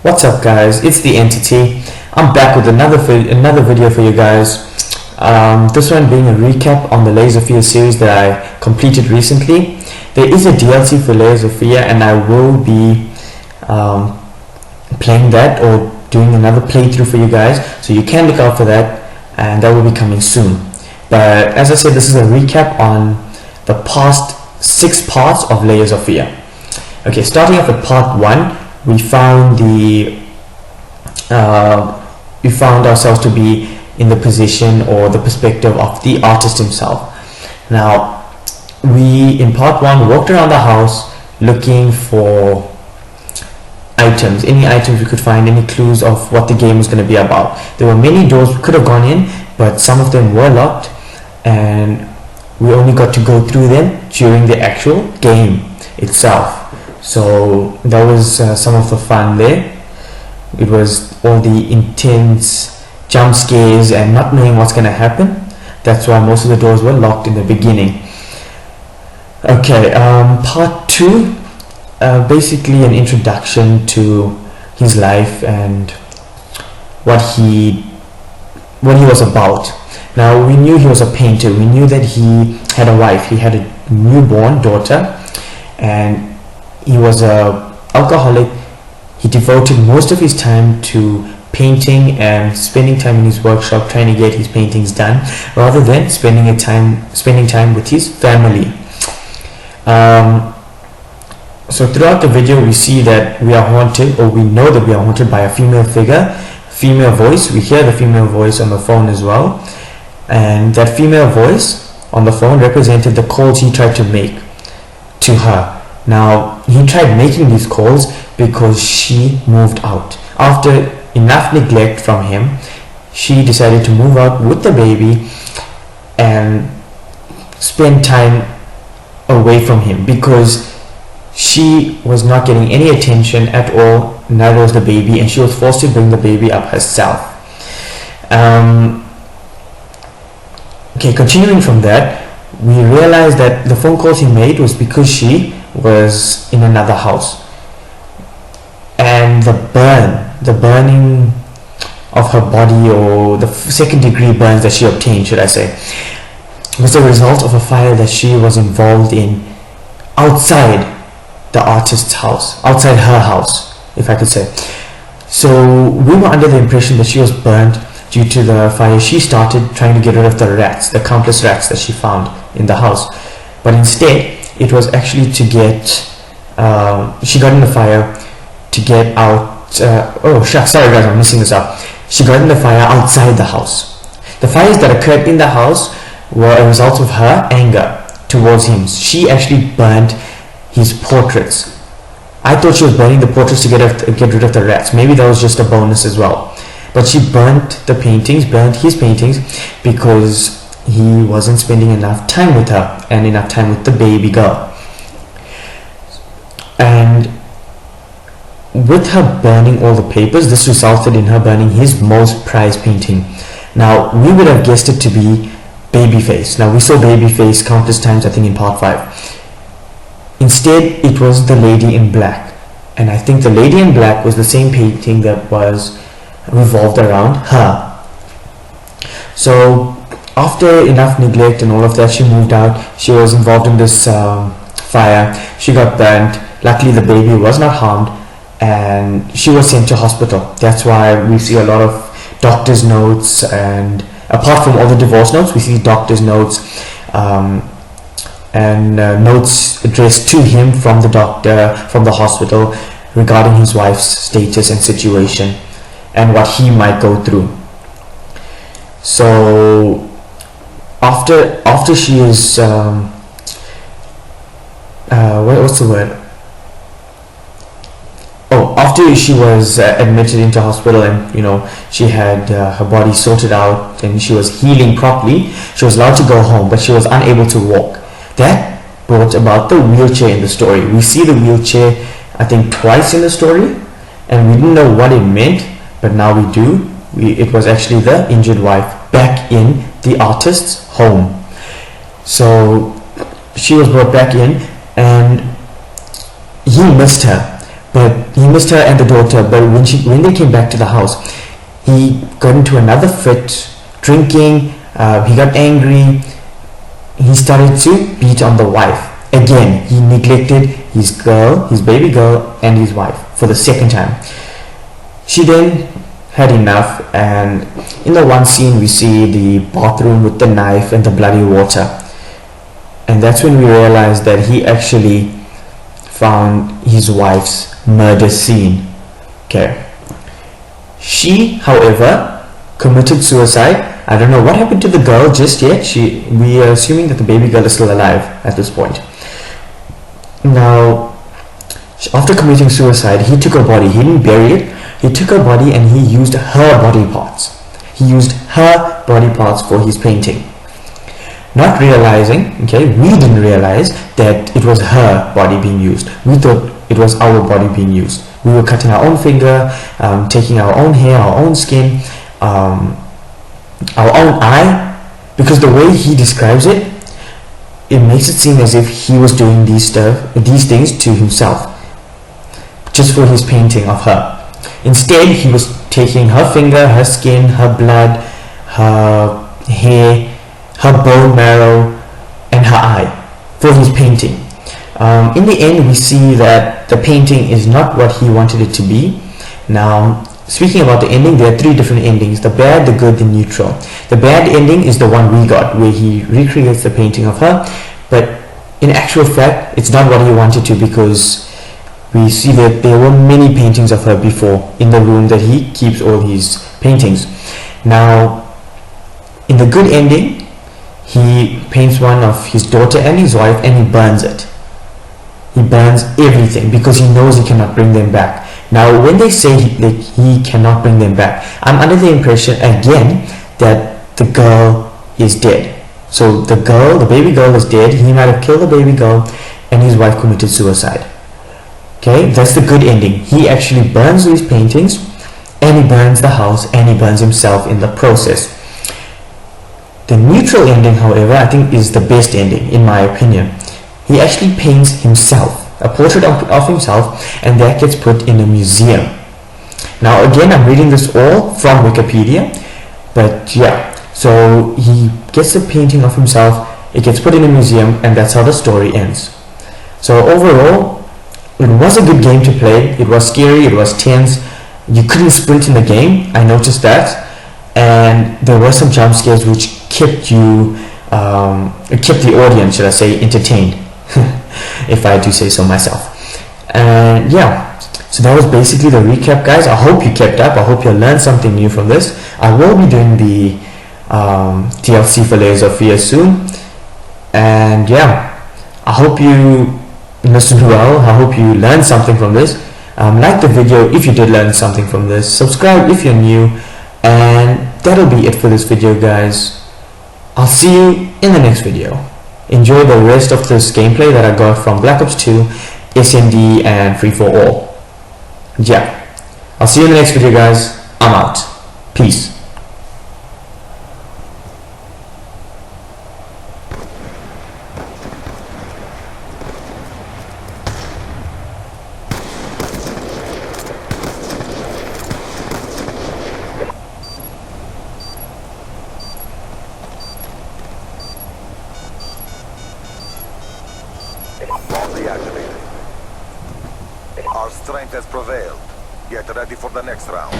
What's up, guys? It's the entity. I'm back with another video for you guys. This one being a recap on the Layers of Fear series that I completed recently. There is a DLC for Layers of Fear, and I will be playing that or doing another playthrough for you guys. So you can look out for that, and that will be coming soon. But as I said, this is a recap on the past 6 parts of Layers of Fear. Okay, starting off with part 1. We found ourselves to be in the position or the perspective of the artist himself. Now, we in part 1 walked around the house looking for items, any items we could find, any clues of what the game was going to be about. There were many doors we could have gone in, but some of them were locked, and we only got to go through them during the actual game itself. So that was some of the fun there. It was all the intense jump scares and not knowing what's going to happen. That's why most of the doors were locked in the beginning. Okay, part 2, basically an introduction to his life and what he was about. Now, we knew he was a painter. We knew that he had a wife. He had a newborn daughter, and he was a alcoholic. He devoted most of his time to painting and spending time in his workshop trying to get his paintings done, rather than spending time with his family. So throughout the video, we see that we are haunted, or we know that we are haunted by a female figure, female voice. We hear the female voice on the phone as well, and that female voice on the phone represented the calls he tried to make to her. Now, he tried making these calls because she moved out. After enough neglect from him, she decided to move out with the baby and spend time away from him, because she was not getting any attention at all, neither was the baby, and she was forced to bring the baby up herself. Okay, continuing from that, we realized that the phone calls he made was because she was in another house, and the burning of her body, or the second degree burns that she obtained, should I say, was the result of a fire that she was involved in outside the artist's house, outside her house, if I could say. So we were under the impression that she was burnt due to the fire she started trying to get rid of the rats, the countless rats that she found in the house. But instead, it was actually to get, she got in the fire to get out, oh shucks, sorry guys, I'm messing this up. She got in the fire outside the house. The fires that occurred in the house were a result of her anger towards him. She actually burned his portraits. I thought she was burning the portraits to get rid of the rats. Maybe that was just a bonus as well. But she burnt the paintings, burnt his paintings, because he wasn't spending enough time with her and enough time with the baby girl. And with her burning all the papers, this resulted in her burning his most prized painting. Now, we would have guessed it to be Babyface. Now, we saw Babyface countless times, I think, in part 5. Instead, it was the Lady in Black. And I think the Lady in Black was the same painting that was revolved around her. So after enough neglect and all of that, she moved out. She was involved in this fire. She got burnt. Luckily, the baby was not harmed, and she was sent to hospital. That's why we see a lot of doctor's notes, and apart from all the divorce notes, we see doctor's notes and notes addressed to him from the doctor, from the hospital, regarding his wife's status and situation and what he might go through. So after she is what's the word? After she was admitted into hospital, and she had her body sorted out and she was healing properly, she was allowed to go home, but she was unable to walk. That brought about the wheelchair in the story. We see the wheelchair, I think, twice in the story, and we didn't know what it meant, but now we do. It was actually the injured wife back in the artist's home. So she was brought back in, and he missed her. but he missed her and the daughter. But when they came back to the house, he got into another fit, drinking. He got angry. He started to beat on the wife. Again, he neglected his baby girl, and his wife for the second time. She then had enough, and in the one scene we see the bathroom with the knife and the bloody water, and that's when we realized that he actually found his wife's murder scene. Okay. She, however, committed suicide. I don't know what happened to the girl just yet. We are assuming that the baby girl is still alive at this point. Now, after committing suicide, he took her body. He didn't bury it. He took her body and he used her body parts. He used her body parts for his painting. Not realizing, okay, we didn't realize that it was her body being used. We thought it was our body being used. We were cutting our own finger, taking our own hair, our own skin, our own eye, because the way he describes it, it makes it seem as if he was doing these things to himself, just for his painting of her. Instead, he was taking her finger, her skin, her blood, her hair, her bone marrow, and her eye for his painting. In the end, we see that the painting is not what he wanted it to be. Now, speaking about the ending, there are three different endings: the bad, the good, the neutral. The bad ending is the one we got, where he recreates the painting of her, but in actual fact, it's not what he wanted to, because we see that there were many paintings of her before in the room that he keeps all his paintings. Now, in the good ending, he paints one of his daughter and his wife, and he burns it. He burns everything because he knows he cannot bring them back. Now, when they say he cannot bring them back, I'm under the impression again that the girl is dead. So the baby girl is dead. He might have killed the baby girl, and his wife committed suicide. Okay, that's the good ending. He actually burns his paintings, and he burns the house, and he burns himself in the process. The neutral ending, however, I think is the best ending, in my opinion. He actually paints himself, a portrait of himself, and that gets put in a museum. Now, again, I'm reading this all from Wikipedia, but yeah, so he gets the painting of himself, it gets put in a museum, and that's how the story ends. So overall, it was a good game to play. It was scary, it was tense. You couldn't sprint in the game, I noticed that, and there were some jump scares which kept the audience, should I say, entertained, if I do say so myself. And yeah, so that was basically the recap, guys. I hope you kept up. I hope you learned something new from this. I will be doing the DLC for Layers of Fear soon, and yeah, I hope you listened well. I hope you learned something from this. Like the video if you did learn something from this. Subscribe if you're new, and that'll be it for this video, guys. I'll see you in the next video. Enjoy the rest of this gameplay that I got from Black Ops 2, SMD, and Free For All. Yeah, I'll see you in the next video, guys. I'm out. Peace. Our strength has prevailed. Get ready for the next round.